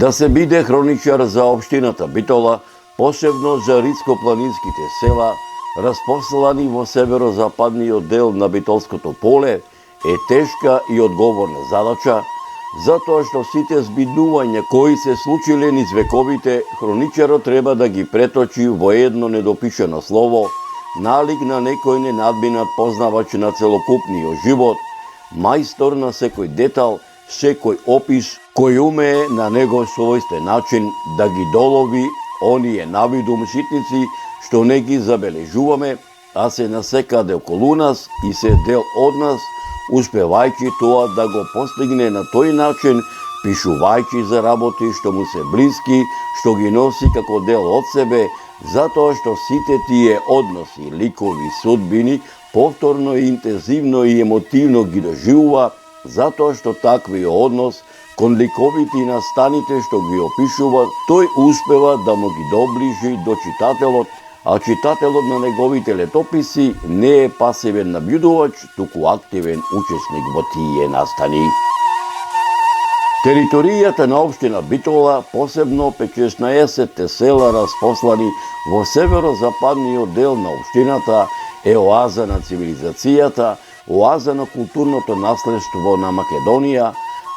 Да се биде хроничар за општината Битола, посебно за ридскопланинските села, распослани во северозападниот дел на Битолското поле, е тешка и одговорна задача, затоа што сите збиднувања кои се случиле низ вековите, хроничарот треба да ги преточи во едно недопишано слово, налик на некој ненадминат познавач на целокупниот живот, мајстор на секој детал, секој опис, кој умее на него својствен начин да ги долови оние навидум ситници што не ги забележуваме, а се насекаде околу нас и се дел од нас, успевајќи тоа да го постигне на тој начин, пишувајќи за работи што му се блиски, што ги носи како дел од себе, затоа што сите тие односи, ликови, судбини, повторно и интензивно и емотивно ги доживува, затоа што таквиот однос кон ликовите и настаните што ги опишува, тој успева да му ги доближи до читателот, а читателот на неговите летописи не е пасивен набљудувач, туку активен учесник во тие настани. Територијата на општина Битола, посебно 16 села распослани во северозападниот дел на општината, е оаза на цивилизацијата, оаза на културното наследство на Македонија,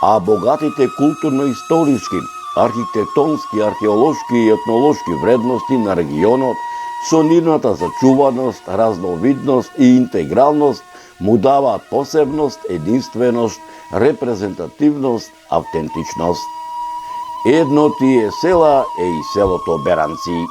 а богатите културно-историски, архитектонски, археолошки и етнолошки вредности на регионот со нивната зачуваност, разновидност и интегралност му даваат посебност, единственост, репрезентативност, автентичност. Едно тие села е и селото Беранци.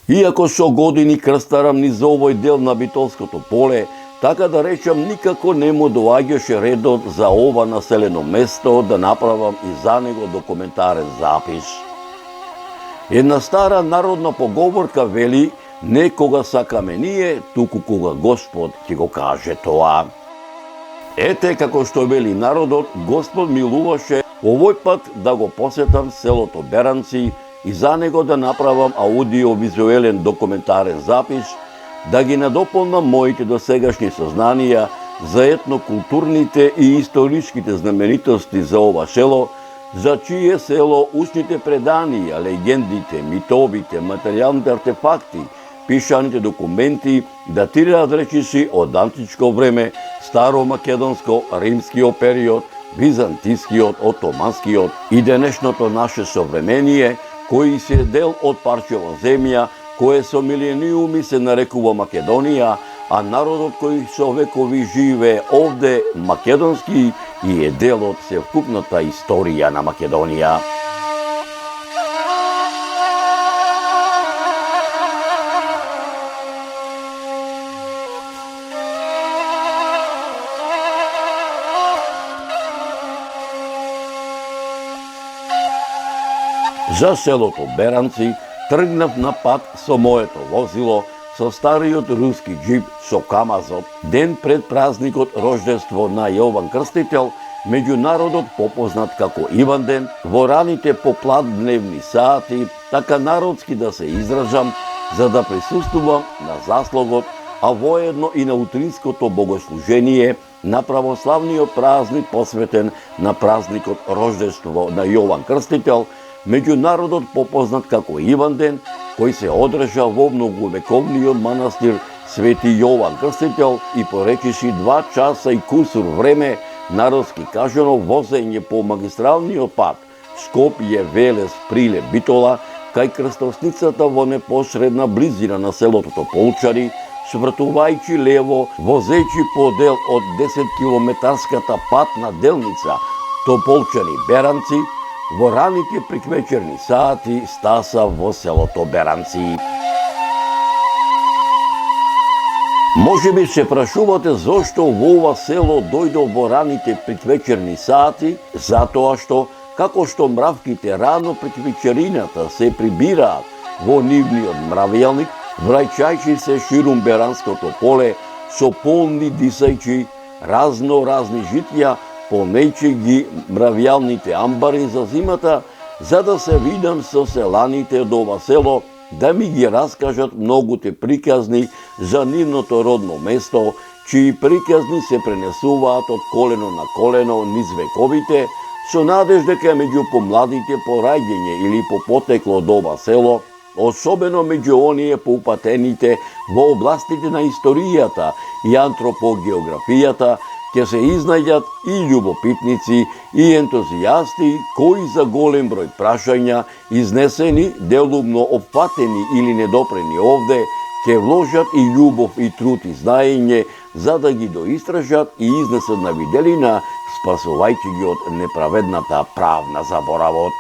Иако со години крстарам низ овој дел на Битолското поле, така да речам, никако не му доаѓаше редот за ова населено место да направам и за него документарен запис. Една стара народна поговорка вели: не кога сакаме ние, туку кога Господ ќе го каже тоа. Ете како што вели народот, Господ милуваше овој пат да го посетам селото Беранци и за него да направам аудио-визуелен документарен запис, да ги надополнам моите досегашни сознанија за етнокултурните и историските знаменитости за ова село, за чие село устните преданија, легендите, митовите, материјалните артефакти, пишаните документи датираат речиси од античко време, старомакедонско, римскиот период, византискиот, отоманскиот и денешното наше современие, кои се дел од парчево земја, кое со милениуми се нарекува Македонија, а народот кој со векови живее овде македонски и е дел од севкупната историја на Македонија. За селото Беранци тргнав на пат со моето возило, со стариот руски джип со камазот, ден пред празникот рождество на Јован Крстител, меѓу народот попознат како Иванден, во раните попладневни сати, така народски да се изражам, за да присуствувам на заслогот, а воедно и на утринското богослужение на православниот празник посветен на празникот рождество на Јован Крстител, меѓу народот попознат како Иванден, кој се одржа во многовековниот манастир Свети Јован Крстител и по речиси 2 часа и кусур време, народски кажано, возење по магистралниот пат Скопје, Велес, Прилеп, Битола, кај крстосницата во непосредна близина на селото Тополчари, свртувајќи лево, возејќи по дел од 10-километарската патна делница Тополчари Беранци, во раните приквечерни сати стаса во селото Беранци. Може би се прашувате зошто во ова село дојдов во раните приквечерни сати, затоа што, како што мравките рано пред вечерината се прибираат во нивниот мравјалник, враќајќи се ширум Беранското поле со полни дисајќи разни житја, полнејќи ги мравјалните амбари за зимата, за да се видам со селаните од ова село, да ми ги раскажат многуте приказни за нивното родно место, чии приказни се пренесуваат од колено на колено низ вековите, со надеж дека меѓу помладите по раѓање или по потекло од ова село, особено меѓу оние поупатените во областите на историјата и антропогеографијата, ќе се изнајдат и љубопитници и ентузијасти кои за голем број прашања, изнесени, делумно опфатени или недопрени овде, ќе вложат и љубов и труд и знаење, за да ги доистражат и изнесат на виделина, спасувајќи ги од неправедната правна заборавот.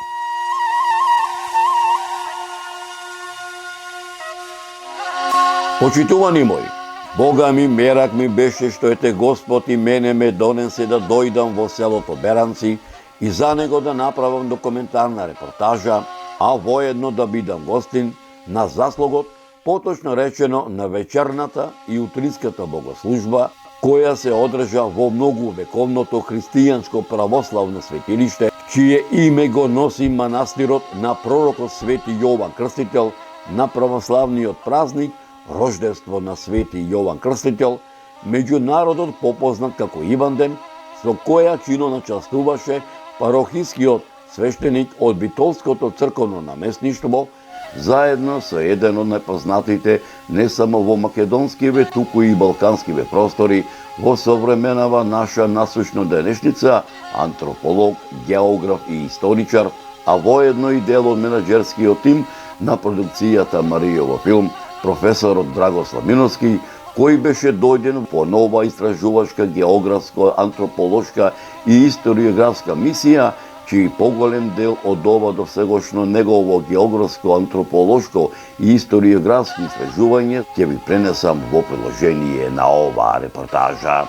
Почитувани мои, Бога ми, мерак ми беше што ете Господ и мене ме донесе да дојдам во селото Беранци и за него да направам документарна репортажа, а воедно да бидам гостин на заслугот, поточно речено на вечерната и утринската богослужба, која се одржа во многувековното христијанско православно светилиште, чие име го носи манастирот на пророкот Свети Јован Крстител, на православниот празник Рождество на Свети Јован Крстител, меѓу народот попознат како Иванден, со која чино начастуваше парохискиот свештеник од Битолското црковно наместништво, заедно со еден од најпознатите не само во македонскиве, туку и балканскиве простори, во современава наша насущна денешница, антрополог, географ и историчар, а воедно и дел од менаџерскиот тим на продукцијата Маријово филм, професорот Драгослав Миновски, кој беше дојден по нова истражувачка, географска, антрополошка и историографска мисија, чиј поголем дел од ова досегошно негово географско, антрополошко и историографски истражување ќе ви пренесам во приложение на оваа репортажа.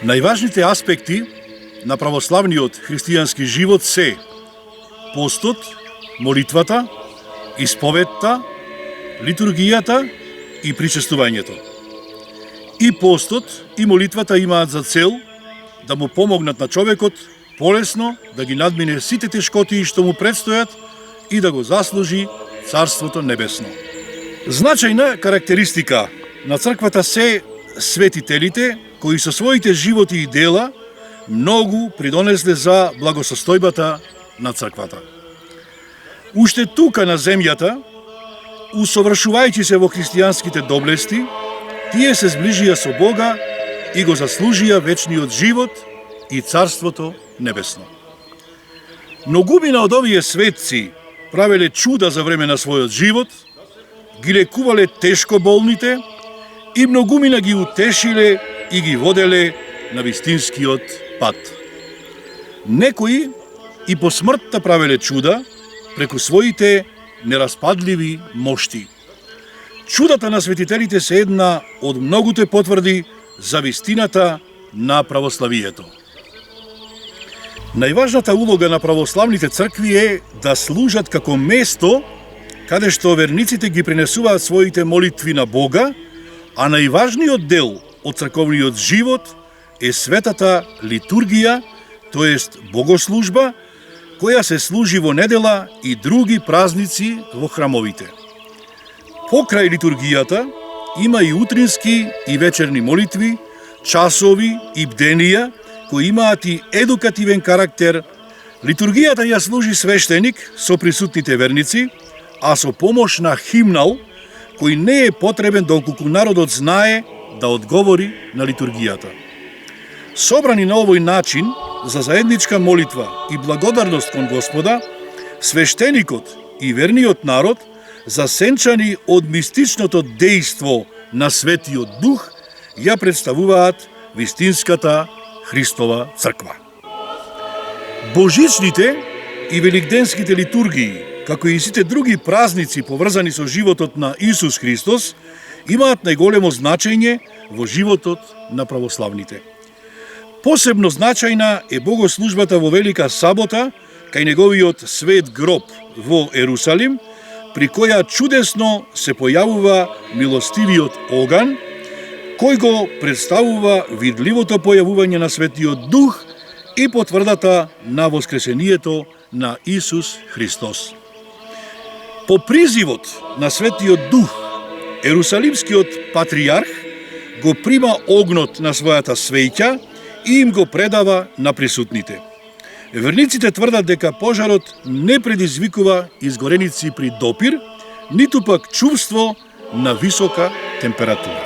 Најважните аспекти на православниот христијански живот се постот, молитвата, исповетта, литургијата и причестувањето. И постот и молитвата имаат за цел да му помогнат на човекот полесно да ги надмине сите тешкотии што му предстојат и да го заслужи Царството Небесно. Значајна карактеристика на црквата се светителите кои со своите животи и дела многу придонесле за благосостојбата на црквата. Уште тука на земјата, усовршувајќи се во христијанските доблести, тие се зближија со Бога и го заслужија вечниот живот и Царството Небесно. Многумина од овие светци правеле чуда за време на својот живот, ги лекувале тешко болните и многумина ги утешиле и ги воделе на вистинскиот пат. Некои и по смртта правеле чуда преку своите нераспадливи мошти. Чудата на светителите се една од многуте потврди за вистината на православието. Најважната улога на православните цркви е да служат како место каде што верниците ги пренесуваат своите молитви на Бога, а најважниот дел од црковниот живот е светата литургија, тоест богослужба, која се служи во недела и други празници во храмовите. Покрај литургијата има и утрински и вечерни молитви, часови и бденија кои имаат и едукативен карактер. Литургијата ја служи свештеник со присутните верници, а со помош на химнал кој не е потребен доколку народот знае да одговори на литургијата. Собрани на овој начин за заедничка молитва и благодарност кон Господа, свештеникот и верниот народ, засенчани од мистичното дејство на Светиот Дух, ја представуваат вистинската Христова црква. Божичните и великденските литургии, како и сите други празници поврзани со животот на Исус Христос, имаат најголемо значење во животот на православните. Посебно значајна е богослужбата во Велика Сабота, кај неговиот свет гроб во Ерусалим, при која чудесно се појавува милостивиот оган, кој го представува видливото појавување на Светиот Дух и потврдата на воскресението на Исус Христос. По призивот на Светиот Дух, Ерусалимскиот патријарх го прима огнот на својата свеќа и им го предава на присутните. Верниците тврдат дека пожарот не предизвикува изгореници при допир, ниту пак чувство на висока температура.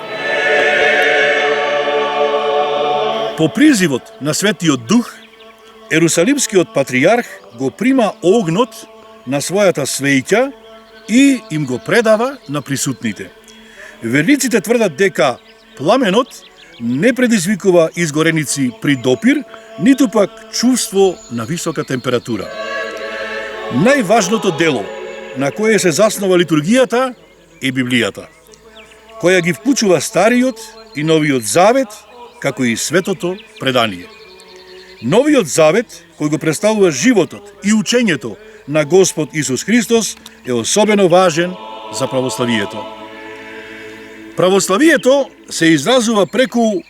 По призивот на Светиот Дух, Ерусалимскиот патријарх го прима огнот на својата свеќа и им го предава на присутните. Верниците тврдат дека пламенот не предизвикува изгореници при допир, ниту пак чувство на висока температура. Најважното дело на кое се заснова литургијата е Библијата, која ги вклучува Стариот и Новиот Завет, како и Светото предание. Новиот Завет, кој го представува животот и учењето на Господ Исус Христос, е особено важен за православието. Православието се изразува преку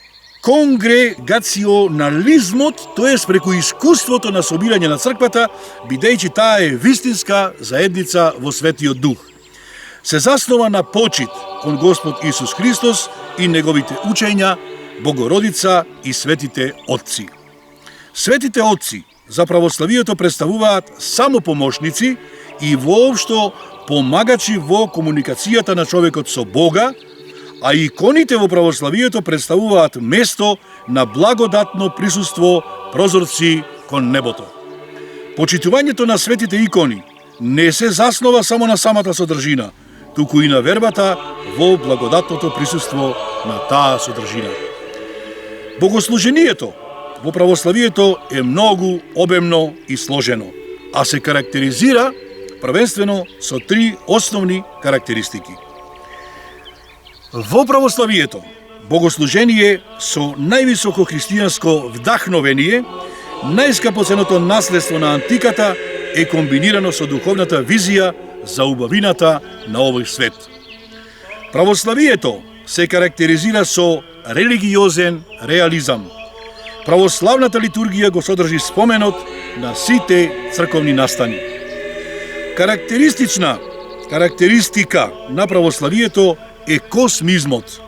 конгрегационализмот, тоест преку искуството на собирање на црквата, бидејќи таа е вистинска заедница во Светиот Дух. Се заснова на почит кон Господ Исус Христос и неговите учења, Богородица и светите отци. Светите отци за православието представуваат само помошници и воопшто помагачи во комуникацијата на човекот со Бога, а иконите во православието представуваат место на благодатно присуство, прозорци кон небото. Почитувањето на светите икони не се заснова само на самата содржина, туку и на вербата во благодатното присуство на таа содржина. Богослужението во православието е многу обемно и сложено, а се карактеризира првенствено со три основни карактеристики. Во православието, богослужение со највисоко христијанско вдахновение, најскапоценото наследство на антиката е комбинирано со духовната визија за убавината на овој свет. Православието се карактеризира со религиозен реализам. Православната литургија го содржи споменот на сите црковни настани. Карактеристика на православието е космизмот.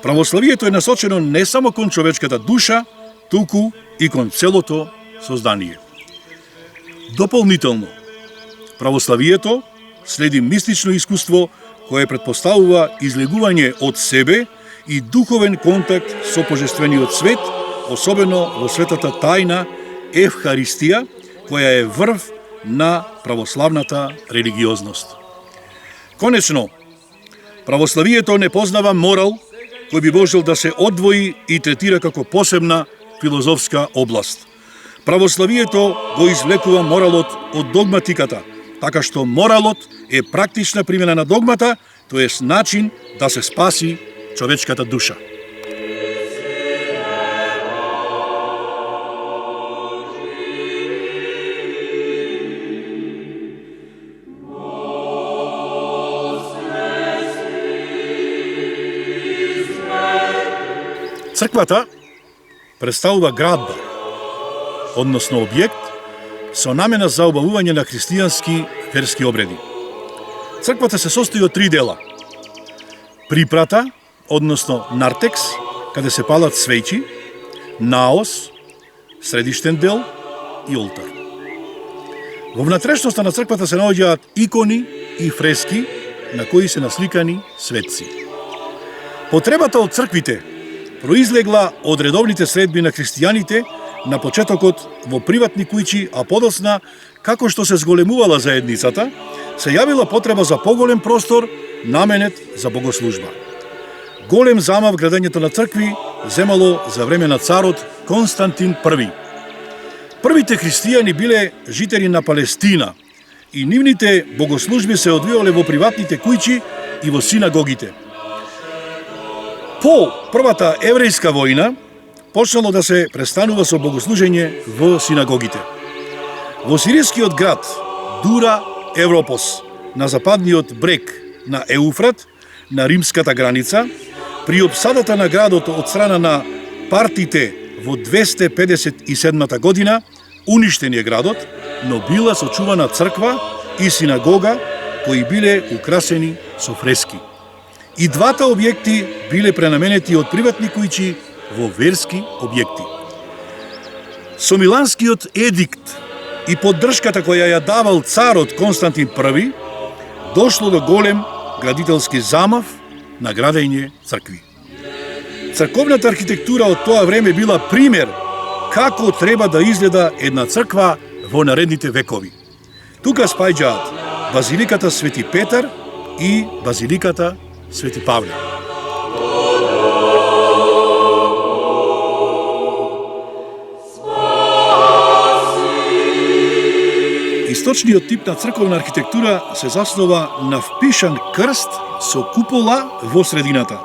Православието е насочено не само кон човечката душа, туку и кон целото создание. Дополнително, православието следи мистично искуство кое предпоставува излегување од себе и духовен контакт со божествениот свет, особено во светата тајна Евхаристија, која е врв на православната религиозност. Конечно, православието не познава морал кој би можел да се одвои и третира како посебна филозофска област. Православието го извлекува моралот од догматиката, така што моралот е практична примена на догмата, тоест начин да се спаси човечката душа. Црквата представува градба, односно објект, со намена за обавување на христијански верски обреди. Црквата се состои од три дела. Припрата, односно нартекс, каде се палат свеќи, наос, средиштен дел и олтар. Во внатрешноста на црквата се наоѓаат икони и фрески на кои се насликани светци. Потребата од црквите произлегла од редовните средби на христијаните на почетокот во приватни куќи, а подосна, како што се зголемувала заедницата, се јавила потреба за поголем простор, наменет за богослужба. Голем замав градењето на цркви земало за време на царот Константин I. Првите христијани биле жители на Палестина и нивните богослужби се одвивале во приватните куќи и во синагогите. По првата еврејска војна почнало да се престанува со богослужење во синагогите. Во сирискиот град Дура Европос, на западниот брег на Еуфрат, на римската граница, при опсадата на градот од страна на партите во 257 година, уништен е градот, но била сочувана црква и синагога кои биле украсени со фрески. И двата објекти биле пренаменети од приватни куќи во верски објекти. Со Миланскиот едикт и поддршката која ја давал царот Константин I, дошло до голем градителски замав на градење цркви. Црковната архитектура од тоа време била пример како треба да изгледа една црква во наредните векови. Тука спаѓаат Базиликата Свети Петар и Базиликата Свети Павле. Источниот тип на црковна архитектура се заснова на впишан крст со купола во средината.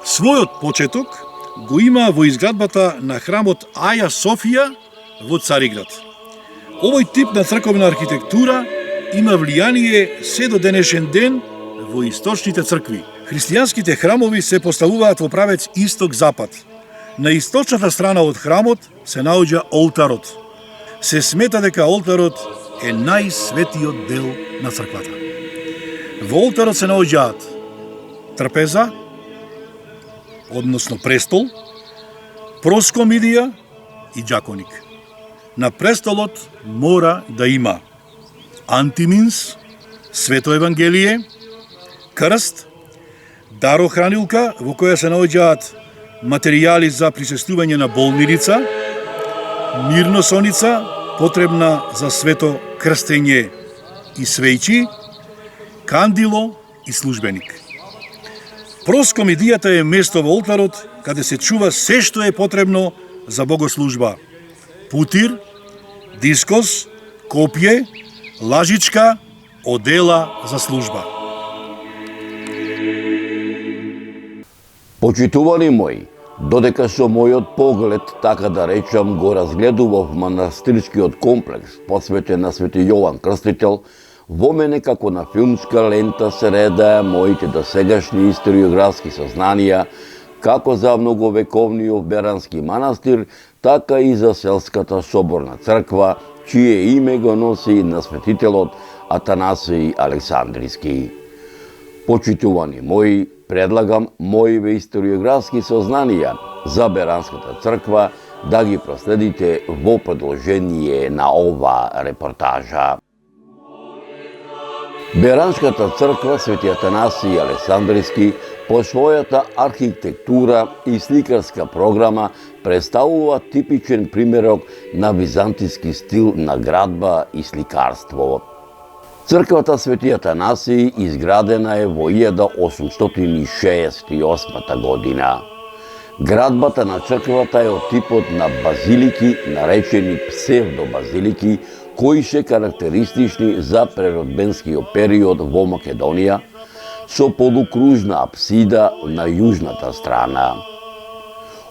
Својот почеток го има во изградбата на храмот Аја Софија во Цариград. Овој тип на црковна архитектура има влијание се до денешен ден во источните цркви. Христијанските храмови се поставуваат во правец исток-запад. На источната страна од храмот се наоѓа олтарот. Се смета дека олтарот е најсветиот дел на црквата. Во олтарот се наоѓаат трпеза, односно престол, проскомидија и џаконик. На престолот мора да има антиминс, свето евангелие, крст, дарохранилка во која се наоѓаат материјали за присуствување на болни лица, мирносоница, потребна за свето крстење и свејчи, кандило и службеник. Проскомидијата е место во олтарот каде се чува се што е потребно за богослужба. Путир, дискос, копје, лажичка, одела за служба. Почитувани мои, додека со мојот поглед, така да речам, го разгледував манастирскиот комплекс, посветен на Свети Јован Крстител, во мене како на филмска лента се редаа моите досегашни историографски сознанија, како за многовековниот Берански манастир, така и за селската соборна црква, чие име го носи на светителот Атанасиј Александриски. Почитувани мои, предлагам моите историографски сознанија за Беранската црква да ги проследите во продолжение на ова репортажа. Беранската црква Свети Атанасиј Александриски по својата архитектура и сликарска програма представува типичен примерок на византиски стил на градба и сликарство. Црквата Свети Атанасиј изградена е во 1868 година. Градбата на црквата е од типот на базилики, наречени псевдобазилики, кои се карактеристични за преродбенскиот период во Македонија, со полукружна апсида на јужната страна.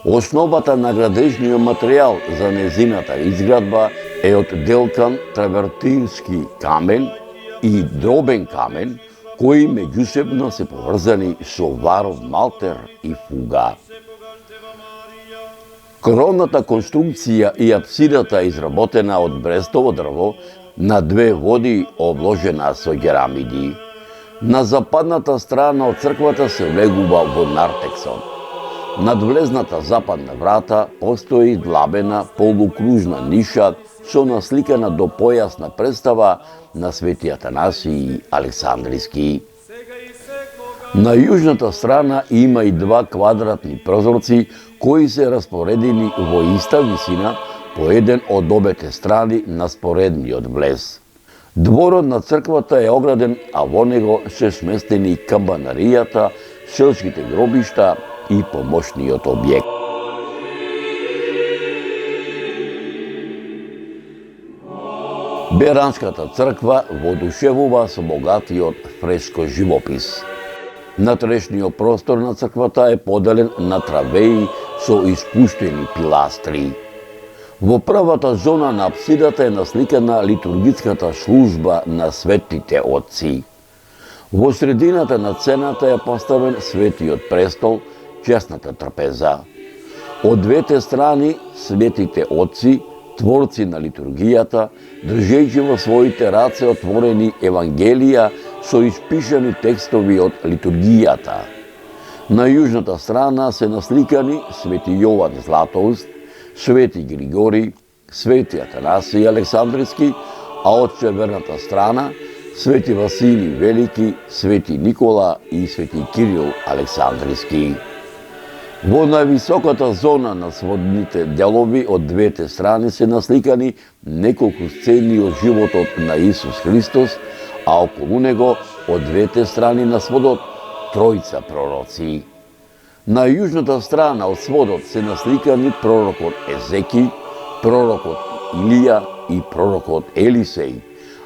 Основата на градежниот материјал за незината изградба е од делкан травертински камен и дробен камен, кои меѓусебно се поврзани со варов малтер и фуга. Кровната конструкција и апсидата изработена од брестово дрво на две води обложена со керамиди. На западната страна од црквата се влегува во нартексон. Над влезната западна врата постои длабена полукружна ниша со насликана до појасна представа на Свети Атанасиј Александриски. На јужната страна има и два квадратни прозорци кои се распоредени во иста висина по еден од обете страни на споредниот влез. Дворот на црквата е ограден, а во него се сместени камбанаријата, селските гробишта и помошниот објект. Беранската црква воодушевува со богатиот фреско живопис. Натрешниот простор на црквата е поделен на травеи со испуштени пиластри. Во првата зона на апсидата е насликана литургиската служба на светите отци. Во средината на сцената е поставен светиот престол, чесната трапеза. Од двете страни светите отци, творци на литургијата, држејќи во своите раце отворени Евангелија, со испишани текстови од литургијата. На јужната страна се насликани Свети Јован Златоуст, Свети Григорий, Свети Атанасий Александриски, а од северната страна Свети Василий Велики, Свети Никола и Свети Кирил Александриски. Во највисоката зона на сводните делови од двете страни се насликани неколку сцени од животот на Исус Христос, а околу него од двете страни на сводот тројца пророци. На јужната страна од сводот се насликани пророкот Езеки, пророкот Илија и пророкот Елисеј,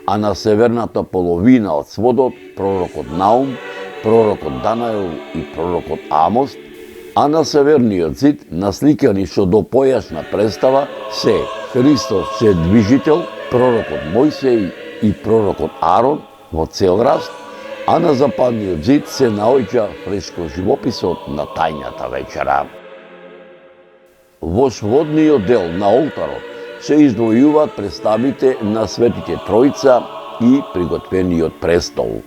а на северната половина од сводот пророкот Наум, пророкот Данаел и пророкот Амос, а на северниот зид насликани со допојасна представа се Христос се движител, пророкот Мојсеј и пророкот Арон во цел раст, а на западниот зид се наоѓа фреско живописот на тајната вечера. Во сводниот дел на олтарот се издвојуваат представите на Светите Тројца и приготвениот престол.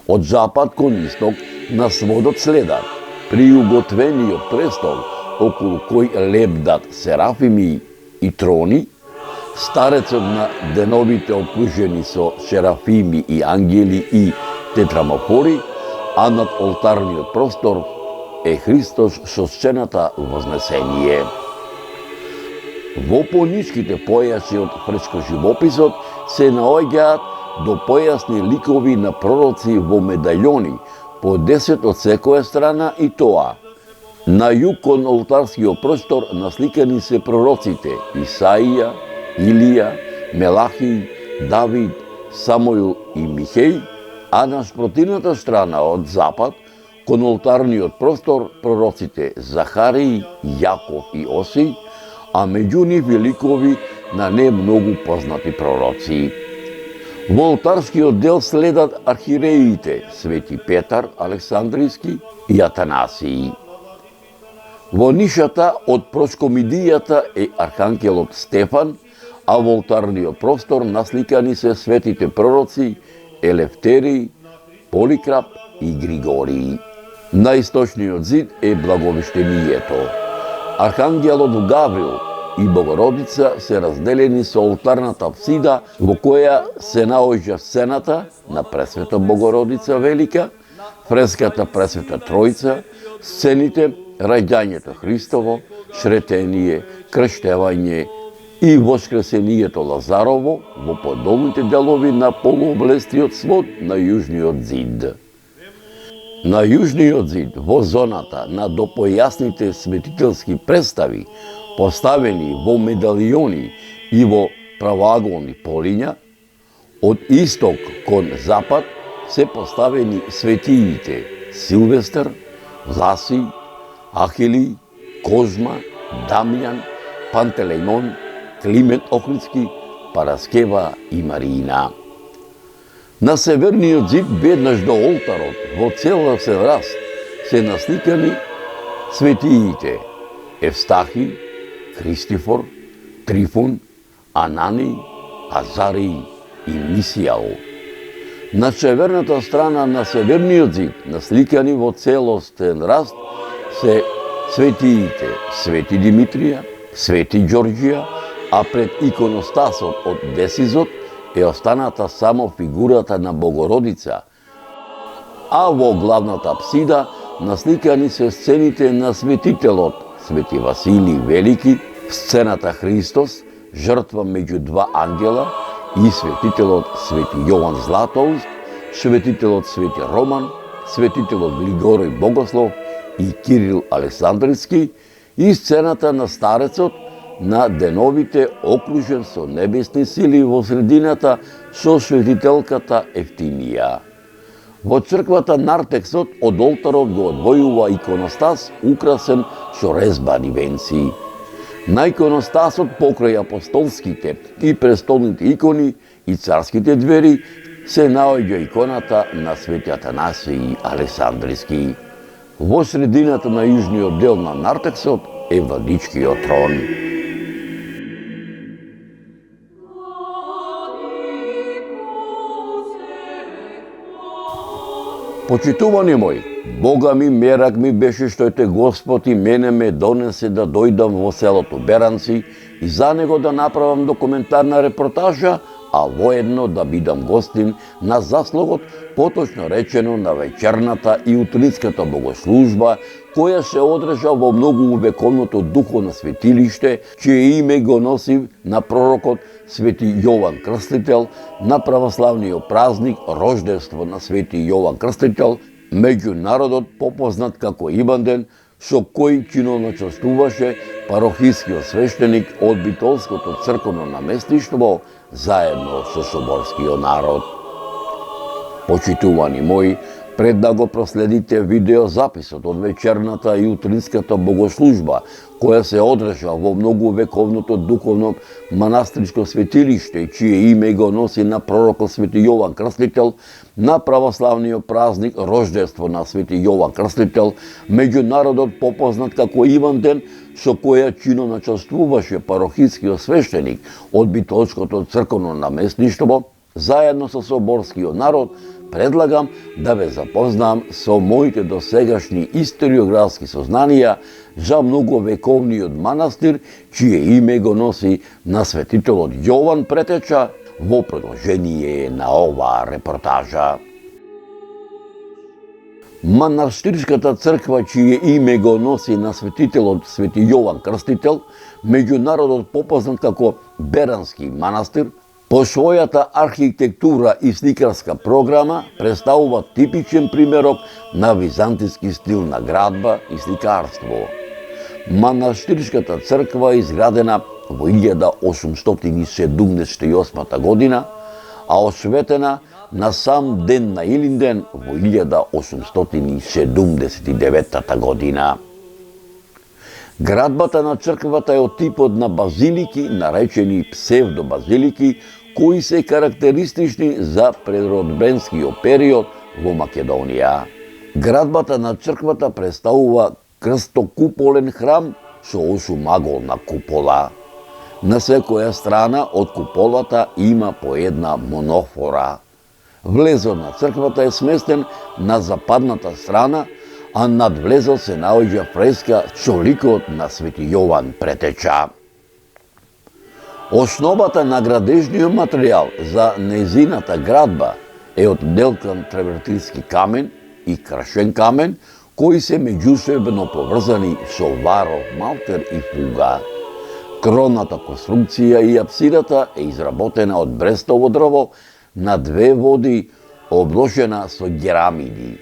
Од запад кон исток на сводот следат приуготвениот престол, околу кој лебдат серафими и трони, старецот на деновите окружени со серафими и ангели и тетрамофори, а над олтарниот простор е Христос со сцената Вознесение. Во пониските појаси од фрескоживописот се наоѓаат допојасни ликови на пророци во медаљони, по 10 од секоја страна, и тоа. На југ кон олтарскиот простор насликани се пророците Исаија, Илија, Мелахи, Давид, Самуил и Михеј, а на спротивната страна од запад кон олтарниот простор пророците Захарии, Јаков и Осиј, а меѓу нив и ликови на не многу познати пророци. Во олтарскиот дел следат архиереите Свети Петар Александриски и Атанасии. Во нишата од проскомидијата е архангелот Стефан, а во олтарниот простор насликани се светите пророци Елефтерий, Поликрап и Григорий. На источниот зид е благовештението. Архангелот Гаврил и Богородица се разделени со олтарната апсида во која се наоѓа сцената на Пресвета Богородица Велика, фреската Пресвета Тројца, сцените раѓањето Христово, сретение, крштевање и воскресението Лазарово во подолните делови на полуоблестиот свод на јужниот зид. На јужниот зид, во зоната на допојасните светителски представи, поставени во медалиони и во правоаголни полиња, од исток кон запад се поставени светиите Силвестар, Власий, Ахилий, Козма, Дамјан, Пантелеймон, Климент Охридски, Параскева и Марина. На северниот зид, веднаш до олтарот, во целосен раст, се насликани светиите Евстахи, Христифор, Трифун, Анани, Азарий и Мисијал. На северната страна на северниот зид, насликани во целостен раст, се светиите Свети Димитрија, Свети Ѓорѓија, а пред иконостасот од десизот е останата само фигурата на Богородица, а во главната апсида насликани се сцените на светителот Свети Василий Велики, сцената Христос, жртва меѓу два ангела, и светителот Свети Јован Златоуст, светителот Свети Роман, светителот Григорий Богослов и Кирил Александриски, и сцената на старецот на деновите окружен со небесни сили во средината со светителката Ефтимија. Во црквата нартексот од олтарот го одвојува иконостас украсен со резбани венци. На иконостасот покрај апостолските и престолните икони и царските двери се наоѓа иконата на Свети Атанасий Александриски. Во средината на јужниот дел на нартексот е владичкиот трон. Почитувани мои, Бога ми мерак ми беше што ете Господ и мене ме донесе да дојдам во селото Беранци и за него да направам документарна репортажа, а воедно да бидам гостин на заслугот, поточно речено на вечерната и утринската богослужба, која се одржа во многоувековното духовно светилиште, чие име го носи на пророкот Свети Јован Крстител, на православниот празник Рождество на Свети Јован Крстител, меѓу народот попознат како Иванден, со кој чиноначествуваше парохискиот свештеник од Битолското црковно наместништво заедно со соборскиот народ. Почитувани мои, пред да го проследите видеозаписот од вечерната и утринската богослужба, која се одржа во многовековното духовно манастирско светилиште, чие име го носи на пророкот Свети Јован Крстител, на православниот празник Рождество на Свети Јован Крстител, меѓу народот попознат како Иванден, со која чиноначествуваше парохискиот свештеник од Битолското црковно наместништво, заедно со соборскиот народ, предлагам да ве запознам со моите досегашни историографски сознанија за многовековниот манастир, чие име го носи на светителот Јован Претеча, во продолжение на оваа репортажа. Манастирската црква, чие име го носи на светителот Свети Јован Крстител, меѓу народот попознат како Берански манастир, по својата архитектура и сликарска програма представува типичен примерок на византиски стил на градба и сликарство. Манастирската црква е изградена во 1878 година, а осветена на сам ден на Илинден во 1879 година. Градбата на црквата е од типот на базилики, наречени псевдобазилики, кои се карактеристични за предродбенскиот период во Македонија. Градбата на црквата представува крстокуполен храм со осумаголна купола. На секоја страна од куполата има по една монофора. Влезот на црквата е сместен на западната страна, а над влезот се наоѓа фреска со ликот на Свети Јован Претеча. Основата на градежниот материјал за незината градба е од делкан тревертински камен и крашен камен, кои се меѓусебно поврзани со варов малтер и фуга. Кронната конструкција и апсидата е изработена од брестово дрво на две води, обложена со герамиди.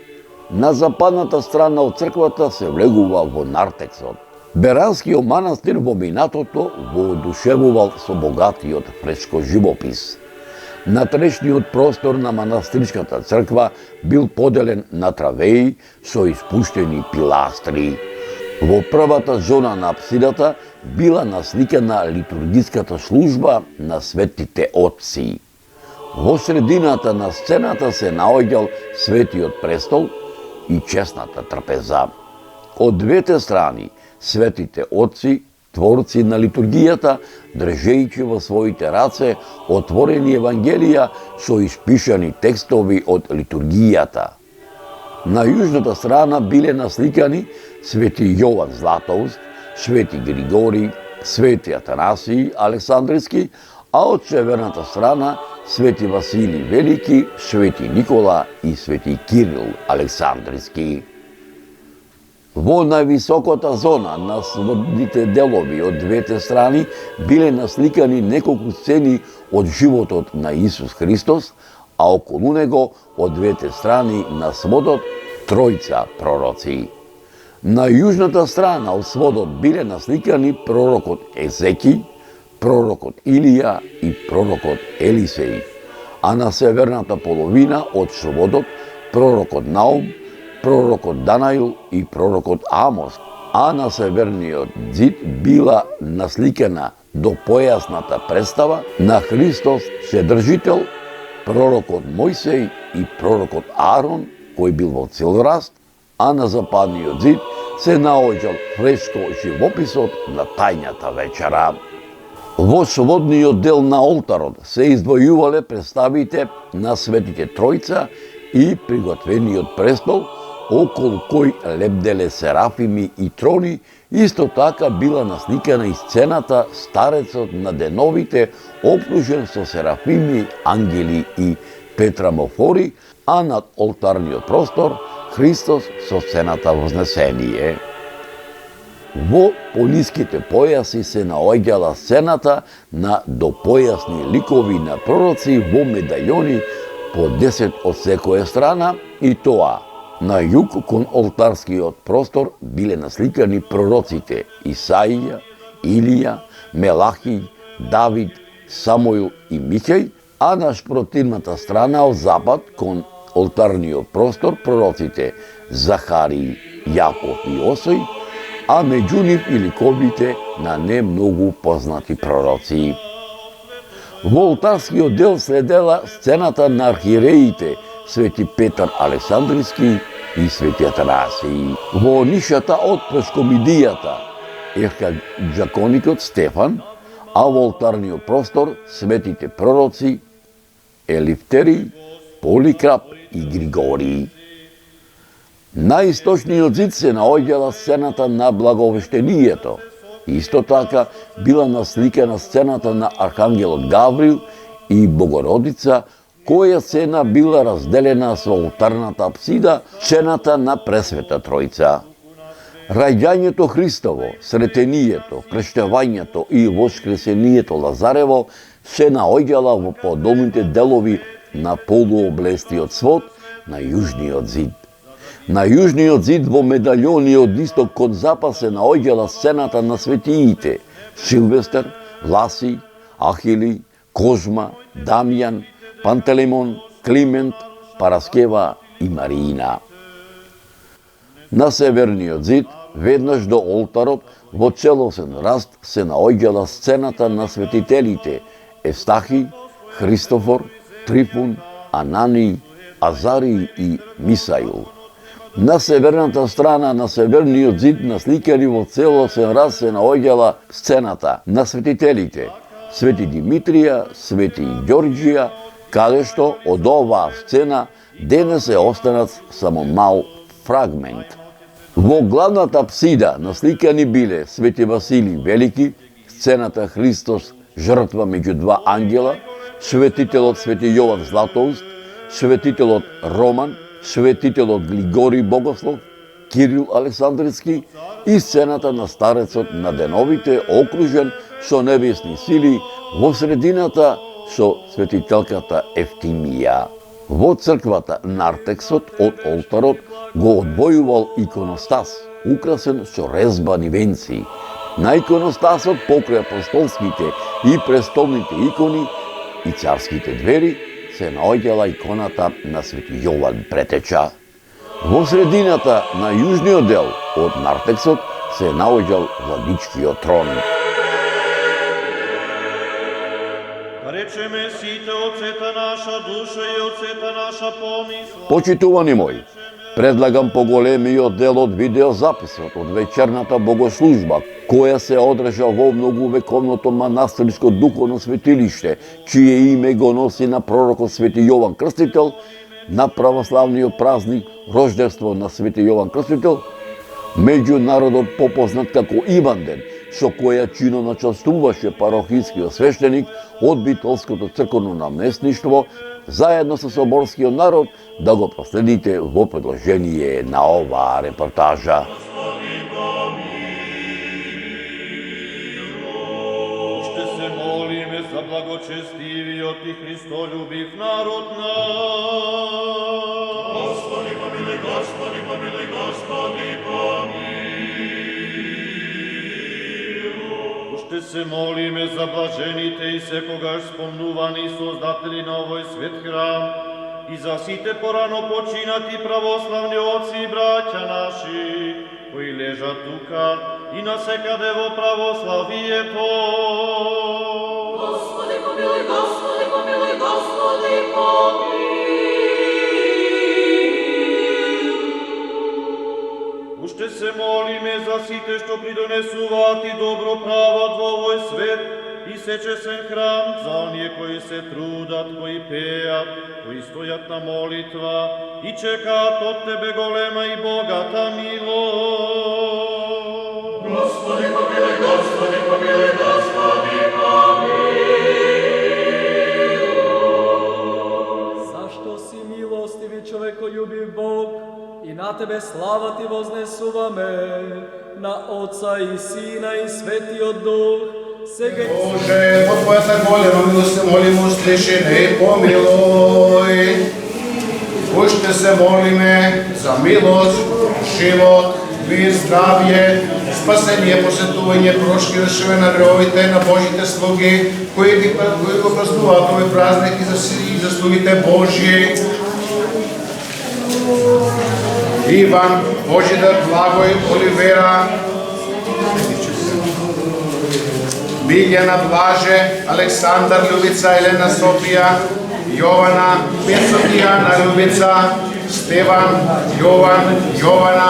На западната страна од црквата се влегува во нартексот. Беранскиот манастир во минатото воодушевувал со богатиот фреско живопис. Натрешниот простор на манастирската црква бил поделен на травеи со испуштени пиластри. Во првата зона на апсидата била насликана литургиската служба на светите отци. Во средината на сцената се наоѓал светиот престол и чесната трапеза. Од двете страни светите отци, творци на литургијата, држејќи во своите раце отворени евангелија со испишани текстови од литургијата. На јужната страна биле насликани Свети Јован Златоуст, Свети Григори, Свети Атанасиј Александриски, а од северната страна Свети Василий Велики, Свети Никола и Свети Кирил Александриски. Во највисоката зона на сводните делови од двете страни биле насликани неколку сцени од животот на Исус Христос, а околу него од двете страни на сводот тројца пророци. На јужната страна од сводот биле насликани пророкот Езеки, пророкот Илија и пророкот Елисеј, а на северната половина од сводот пророкот Наум, пророкот Данаил и пророкот Амос, а на северниот зид била насликана до појасната представа на Христос Вседржител, пророкот Мојсеј и пророкот Аарон, кој бил во целораст, а на западниот зид се наоѓал фреско живописот на тајната вечера. Во сводниот дел на олтарот се издвојувале представите на светите Тројца и приготвениот престол, околу кој лебделе серафими и трони, исто така била насликана и сцената старецот на деновите, окружен со серафими, ангели и петрамофори, а над олтарниот простор Христос со сцената Вознесение. Во пониските појаси се наоѓала сцената на допојасни ликови на пророци во медајони по 10 од секоја страна, и тоа на југ кон олтарскиот простор биле насликани пророците Исаија, Илија, Мелахиј, Давид, Самуил и Михеј, а на шпротивната страна од запад кон олтарниот простор пророците Захари, Јаков и Осој, а меѓу нив и ликовите на не многу познати пророци. Во олтарскиот дел следела сцената на архиереите Свети Петар Александриски и Свети Атанасиј. Во нишата од Пешкомидијата ерхаджаконикот Стефан, а во олтарниот простор светите пророци Елифтерий, Поликрап и Григорий. На источниот зид се наоѓала сцената на Благовештението. Исто така била насликана сцената на Архангелот Гаврил и Богородица, која сцена била разделена со олтарната апсида, сцената на Пресвета Тројца. Раѓањето Христово, сретението, крштевањето и воскресението Лазарево се наоѓала во подолните делови на полуоблестиот свод на јужниот зид. На јужниот зид во медаљони од исток кон запад се наоѓала сцената на светиите Силвестер, Ласи, Ахили, Козма, Дамјан, Пантелеймон, Климент, Параскева и Марина. На северниот зид, веднаш до олтарот, во целосен раст се наоѓала сцената на светителите Евстахи, Христофор, Трифун, Анани, Азари и Мисаил. На северната страна на северниот зид насликани во целосен раст се наоѓала сцената на светителите Свети Димитрија, Свети Ѓорѓија, каде што од оваа сцена денес е останат само мал фрагмент. Во главната апсида насликани биле Свети Василий Велики, сцената Христос жртва меѓу два ангела, светителот Свети Јован Златоуст, светителот Роман, светителот Глигорий Богослов, Кирил Александриски и сцената на старецот на деновите, окружен со небесни сили, во средината со светителката Ефтимија. Во црквата нартексот од олтарот го одвојувал иконостас, украсен со резбани венци. На иконостасот покрај апостолските и престолните икони и царските двери се наоѓала иконата на Свети Јован Претеча. Во средината на јужниот дел од нартексот се наоѓал владичкиот трон. Речеме сите оцета наша душа и оцета наша помисла. Почитувани мои, предлагам поголемиот дел од видеозаписот од вечерната богослужба, која се одржа во многувековното манастирско духовно светилиште, чие име го носи на пророкот Свети Јован Крстител, на православниот празник Рождество на Свети Јован Крстител, меѓу народот попознат како Иванден, со која чино начастуваше парохискиот свештеник од битолското црковно наместништво, заедно со соборскиот народ, да го проследите во продолжение на оваа репортажа. Ще се молиме за благочестивиот и Христолюбив народ наш. Господи помилуј, Господи помилуј, Господи помилуј. Ще се молиме за блажените и секогаш спомнувани создатели на овој свет храм и за сите порано починати православни отци и браќа наши, кои лежат тука и насекаде во православието. Господи помилуј, Господи помилуј, Господи помилуј. Уште се молиме за сите што придонесуваат и добро прават во овој свет и се чесен храм за оние кои се трудат, кои пеат, кои стојат на молитва и чекаат од Тебе голема и богата милост. Господи помилуй, Господи помилуй, Господи помилуй. Зашто си милостиви човеколюбив Бог, и на Тебе слава Ти вознесуваме, на Отца и Сина и Светиот Дух, сега и Боже, по Твоята голема милост се молимо, услиши не и помилуй. Уште се молиме за милост, живот, мир, здравје, спасение, посетување, прошки решавање на гревовите на Божите слуги, кои го празнуваат овој празник и заслугите Божји. Иван, Божидар, Благој, Оливера, Билјана, Блаже, Александар, Љубица, Елена, Софија, Јована, Петсотијана, Љубица, Стеван, Јован, Јована,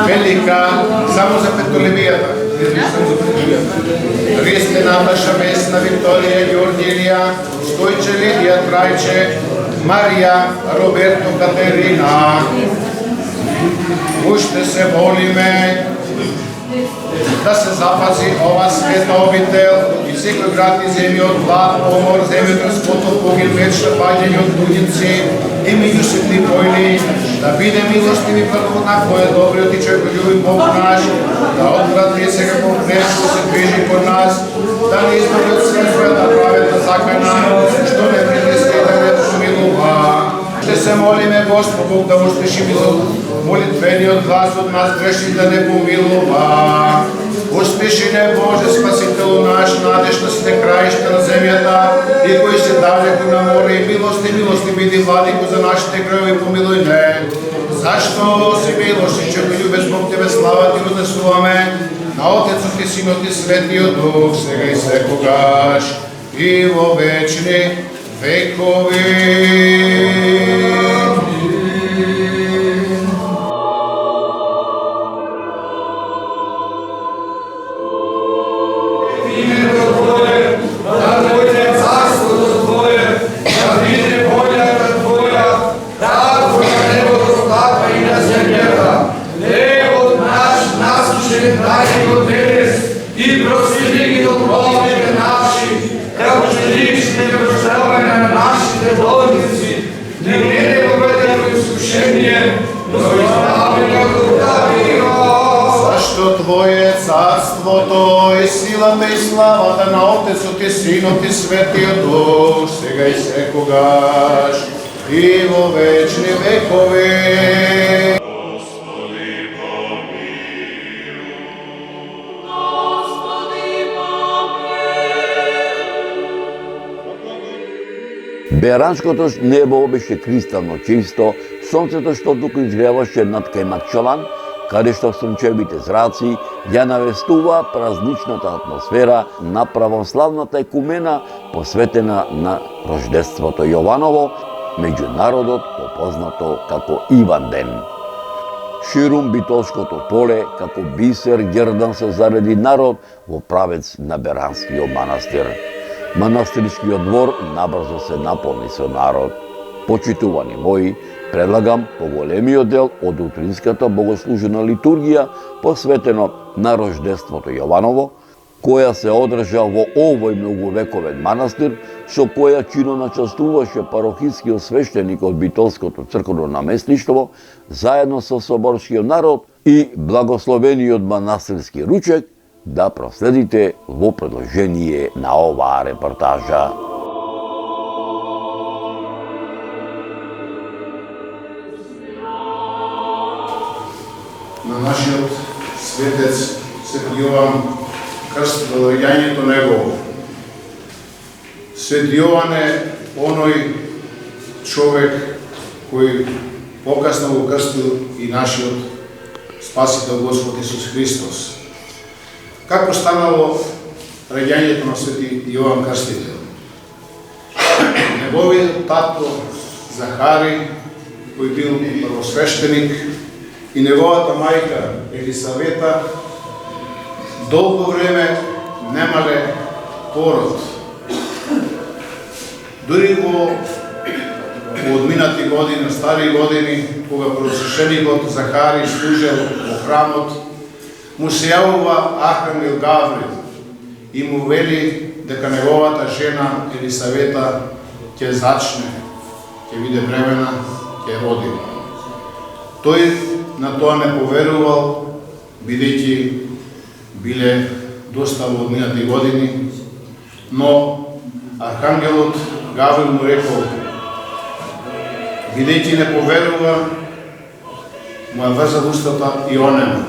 Велика, само за Петолемијата. Ристе, Наташа, Весна, Викторија, Ѓорѓилија, Стојче, Лидија, Трајче, Марија, Роберто, Катерина. Уште се молиме да се запази ова света обител и секој град и земја од глад, помор, земјотрес, потоп, погин, вечна, паѓање од луѓенци и меѓусветни војни, да биде милостив и благодатен кој е добриот и човеколюбив Бог наш, да одврати секако грешно се движи кон нас, да не избави од својата праведна закана, што не принесе да не помилува. Ще се молиме Господ Бог да услиши молитвениот глас од нас грешни да не помилува. Услиши не Боже Спасителу наш, надеж на сите краишта на земјата и кои се далеку на море и милости биди владико за нашите гревови помилуј не. Зашто си милости, човеколюбец Бог Тебе слава Ти вознесуваме на Отецот и Синот и Светиот Дух, сега и секогаш и во вечни векови. И прости ги до гробовите наши, како што лични прощавање на нашите должници, не веде го веде во искушение, но избави го од лукавиот. Зашто Твое царството и силата и славата на Отецот и Синот и Светиот Дух, сега и секогаш и во вечни векови. Беранското небо беше кристално чисто, сонцето што туку изгреваше над кај Макчалан, каде што сончевите зраци ја навестува празничната атмосфера на православната екумена посветена на рождеството Јованово, меѓу народот попознато како Иван ден. Ширум битолското поле, како бисер гердан се зареди народ во правец на Беранскиот манастир. Манастирскиот двор набрзо се наполни со народ. Почитувани мои, предлагам поголемиот дел од утринската богослужена литургија посветено на рождеството Јованово, која се одржа во овој многовековен манастир, со која чино начастуваше парохискиот свештеник од Битолското црковно наместништво, заедно со соборскиот народ и благословениот манастирски ручек, да проследите во продолжение на оваа репортажа. На нашиот светец Свети Јован крст во доаѓањето негово. Свети Јован е оној човек кој покасно го крстил и нашиот Спасител Господ Исус Христос. Како станало раѓањето на Свети Јован Крстител? Неговиот татко Захари, кој бил првосвештеник, и неговата мајка Елисавета долго време немале пород. Дури во одминати години, стари години, кога просвещеникот Захари служел во храмот, му се јавува Архангел Гаврил и му вели дека неговата жена Елисавета ќе зачне, ќе биде бремена, ќе роди. Тој на тоа не поверувал, бидејќи биле доста во одминати години, но Архангелот Гаврил му рекол, бидејќи не поверува, му ја врза устата и онема.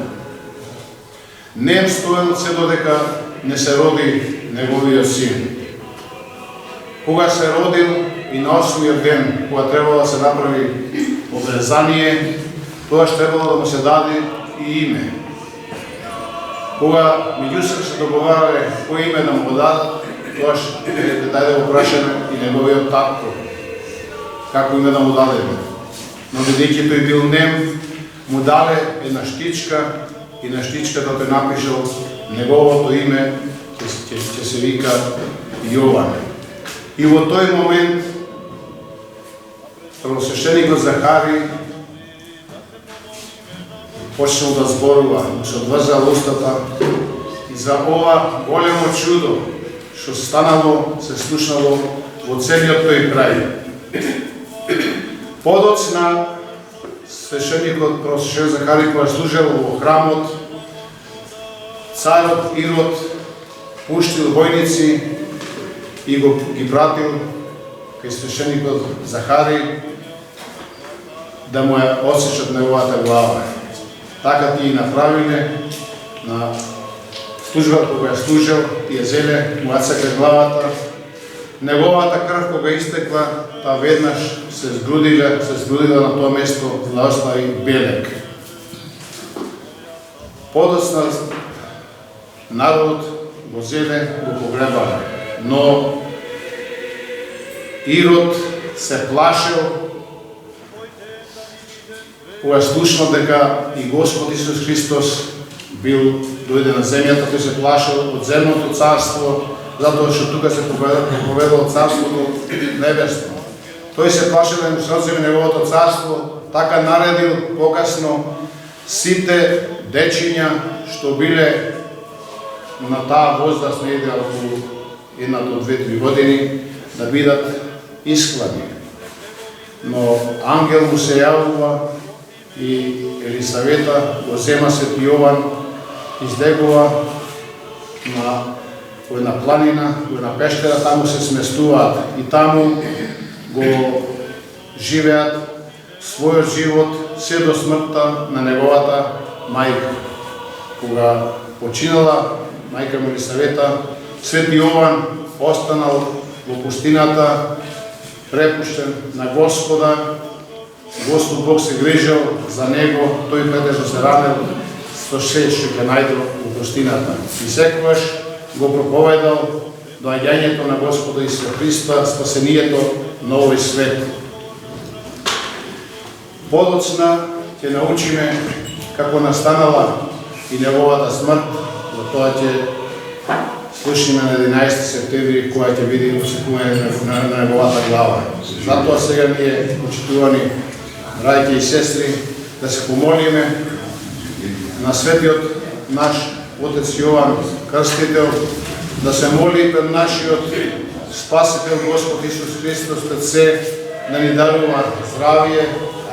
Не им стоел се додека не се роди неговиот син. Кога се родил и на 8-иот ден, кога требало да се направи обрезание, тоа што требало да му се даде и име. Кога меѓусебно се договарале кој име да му го дадат, тоа што даде го прашаме и неговиот татко, како име да му дадеме. Но бидејќи тој бил нем, му дале една штичка и на штичката тој напишал неговото име ќе се вика Јован. И во тој момент првосвещеникот Захари почнал да зборува, се одврзал устата и за ова големо чудо што станало, се слушнало во целиот тој крај. Подоцна свещеникот првосвещеник Захари која служел во храмот, царот Ирод пуштил војници и ги пратил кај свещеникот Захари да му ја отсечат неговата глава. Така ти и направиле на службата кога ја служел, тие зеле, му отсекли главата. Неговата крв кога истекла, таа веднаш се згрудила на тоа место за да остави белек. Подоцна народот го зеле, го погребале, но Ирод се плашел кога слушнал дека и Господ Исус Христос бил дојде на земјата, тој се плашел од земното царство, затоа што тука се проповедало царството небесно. Тој се плашел да му се одземе неговото царство, така наредил покасно сите дечиња што биле на таа возраст негде околу 1 до 2-3 години да бидат исклани. Но ангел му се јавува и Елисавета го зема Свети Јован, излегува во една планина, во една пештера, таму се сместуваат и таму го живеат својот живот се до смртта на неговата мајка. Кога починала мајка му Елисавета, Свети Јован останал во пустината, препуштен на Господа. Господ Бог се грижал за него, тој претежно се ранел со се што ќе најдел во пустината. И секогаш го проповедал доаѓањето на Господа Исуса Христа, спасението на овој свет. Подоцна ќе научиме како настанала и неговата смрт, за тоа ќе слушниме на 11 септември, која ќе биде отсекување на неговата глава. Затоа сега ние, почитувани браќи и сестри, да се помолиме на светиот наш Отец Јован Крстител, да се моли пред нашиот Спасител Господ Исус Христос, пред се да ни дарува здравие,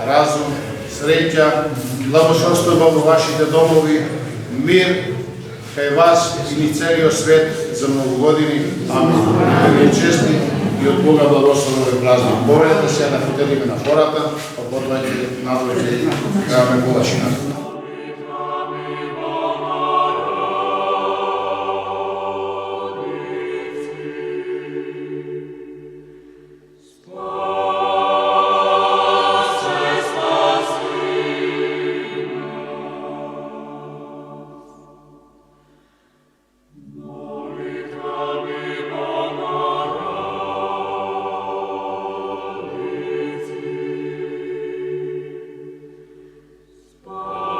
разум, среќа, благословство во вашите домови, мир кај вас и ни целиот свет за многу години. Амин. Да ви честни и од Бога благословен овој празник. Борете се да поделиме на хората, па потоа ќе надојде граме полачината. Спасибо.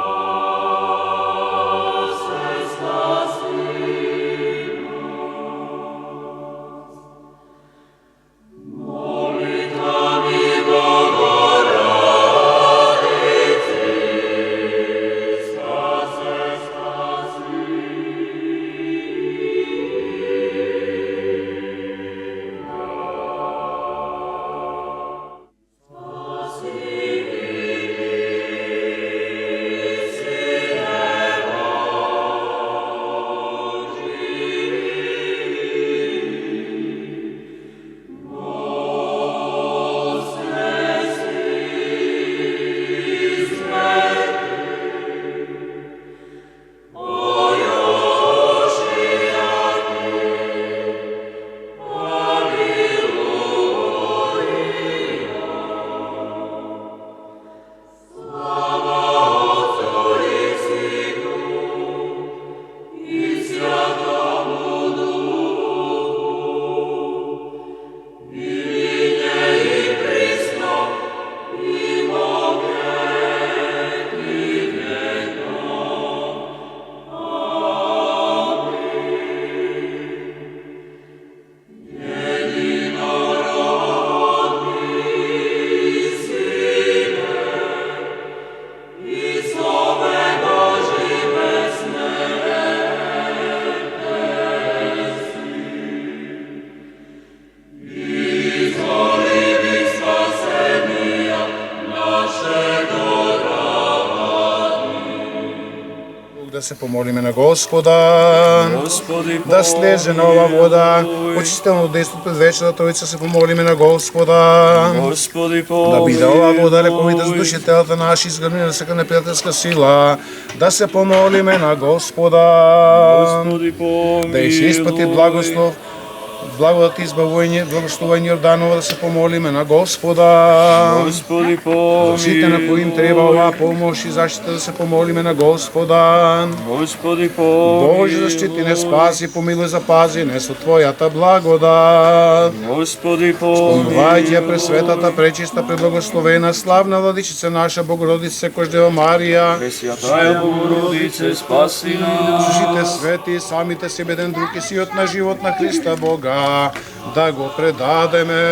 да се помолиме на Господа. Господи, Да слезе нова вода, очистено действо пред вечната Троица се помолиме на Господа. Господи, Да биде ова вода лековита за души телата наши, изгърни на всяка неприятелска сила. Да се помолиме на Господа. Господи, Да й изпъти благослов, благодат и избавление, благословение Йорданова, да се помолиме на Господа. Господи, За сите на кои им треба оваа помощ и защита, да се помолиме на Господа. Господи, Боже, защити, не спаси, помилуй, запази, не со Твојата благодат. Господи, Помивајќи ја пресветата, пречиста, преблагословена, славна Владичица наша, Богородица, секојаш Дева Марија, Пресвятая Богородице, спаси нас. Сушите свети, самите си беден друг и сиот на живот на Христа Бога, да го предадеме.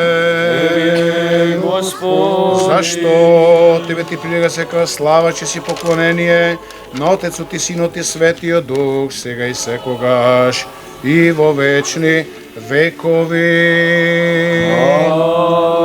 Господ, Зашто Тебе ти прилега сека слава, че си поклонение на Отецот и Синот и Светиот Дух, сега и секогаш и во вечни векови.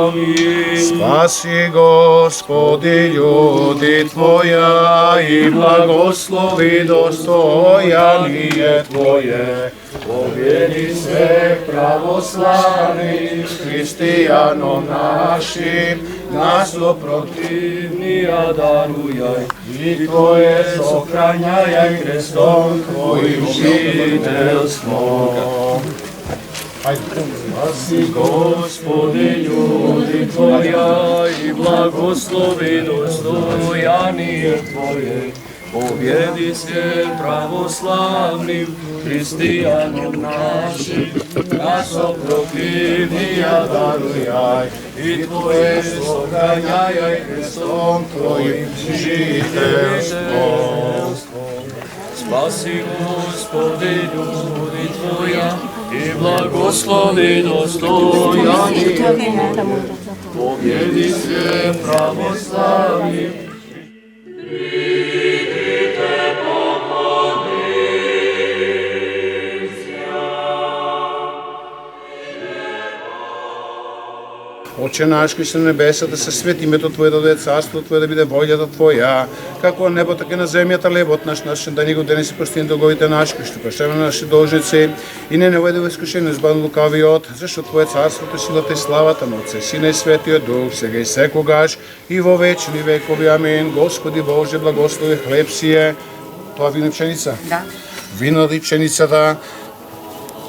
Амин. Спаси, Господи, људи Твоја и благослови достојание Твое. Победи се православни христијаном нашим, нас противнија дарујај и Твое сохрањај крестом Твоим жителством. Спаси, Господи, људи Твоја и благослови достојание Твое. Победи се православним христијаном нашим, нас противнија дарујај и Твое сохрањај крестом Твоим жителством. Спаси, Господи, људи Твоја и благослови достојание Твое. Победи се православnim. Отче наш, кој си на небесата, да се свети името Твое, да дојде царството Твое, да биде волјата Твоја, како на небо, така и на земјата, лебот наш, да ни го денес и прости долговите наши, кои што прощаваме на наши должници, и не наведи во искушение, избави лукавиот, зашто Твое царството, силата и славата на Отца, Сина и Светиот Дух, сега и секогаш, и во вечни векови. Амин. Господи Боже, благослови хлеб сие, тоа вино и пшеница? Да. Вино и пшеницата,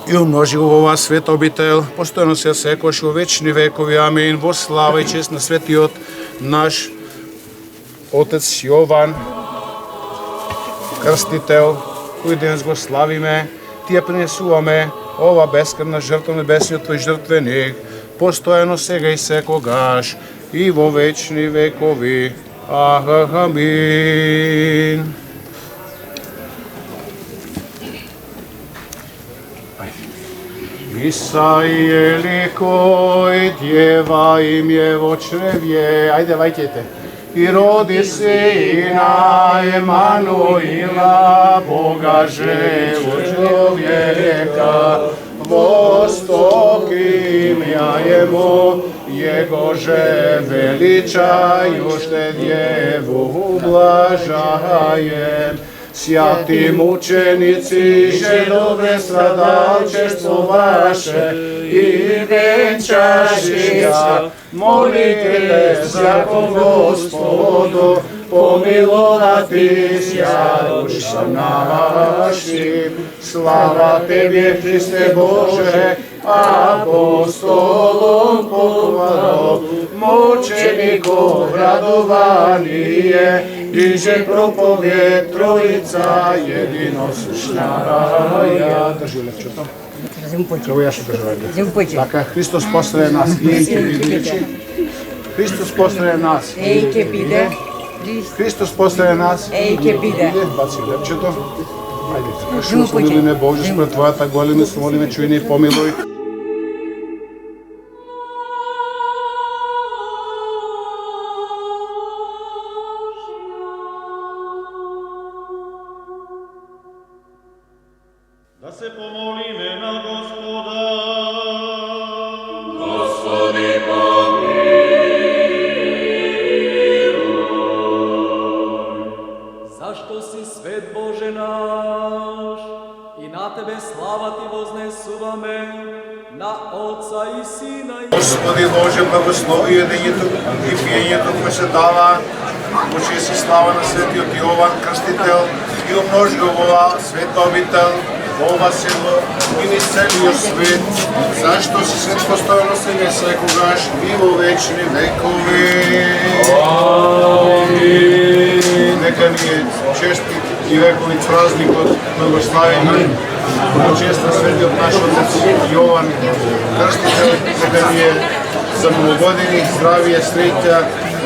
и умножи го во оваа света обител, постојано се секојаш во вечни векови. Амин. Во слава и чест на светиот наш Отец Јован, крстител, кој денес го славиме, ти ја принесуваме ова бескрвна жртва, небесниот Твој жртвеник, постојано сега и секогаш, и во вечни векови. Амин. Исаије кој дјева им е во чревје, ајде вајќете, и роди сина Емануила, Бога живо човека, во стоки имја Ему, Jego że величаjušte djevu ublažajem. Sjati mučenici, že dobre stradalčestvo vaše i venčašća, molite jako Gospodu, pomilovati sja duša našim. Slava Tebje, Hriste Bože, apostolom pohvalom, mučenikov radovanije, diže propovjed Trojica jedinosušnaja. Drži lepče to. Evo ja ću držati. Dakle, Hristos postaje nas. Hristos postaje nas. Hristos postaje nas. Baci lepče to. Ajde, Hristos, milime Bože, spred Твоята големост, молиме, чуй ни и помилуй. Да се помолиме на Господа. Господи, помилуй. Zašto si svet Bože naš? Господи Боже, благослови едењето и пиењето кој се дава, по чест и слава на светиот Јован Крстител и умножи ова света обител, ова село и низ целиот свет, зашто си свет постојано сега секогаш и во вечни векови. Амин. Нека ни е честит и вековит празникот благославени по чест на светиот наш отец Јован Крстител, нека ни е за многогодини, здравие, среќа,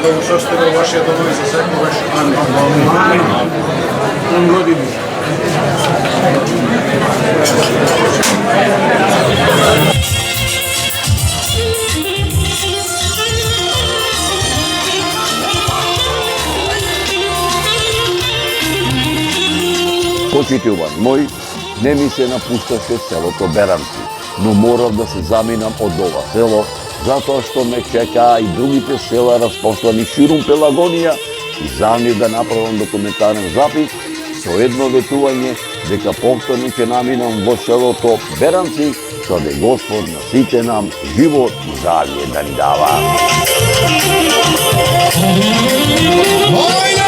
благосостојба во вашите домови за секогаш. Амин. Години. Почитуван мој, не ми се напушташе селото Беранци, но морав да се заминам од ова село, затоа што ме чекаа и другите села распослани ширум Пелагонија и за нив да направам документарен запис со едно ветување дека повторно ќе наминам во селото Беранци, со да Господ на сите нам живот и здравје да ни дава. Мојле!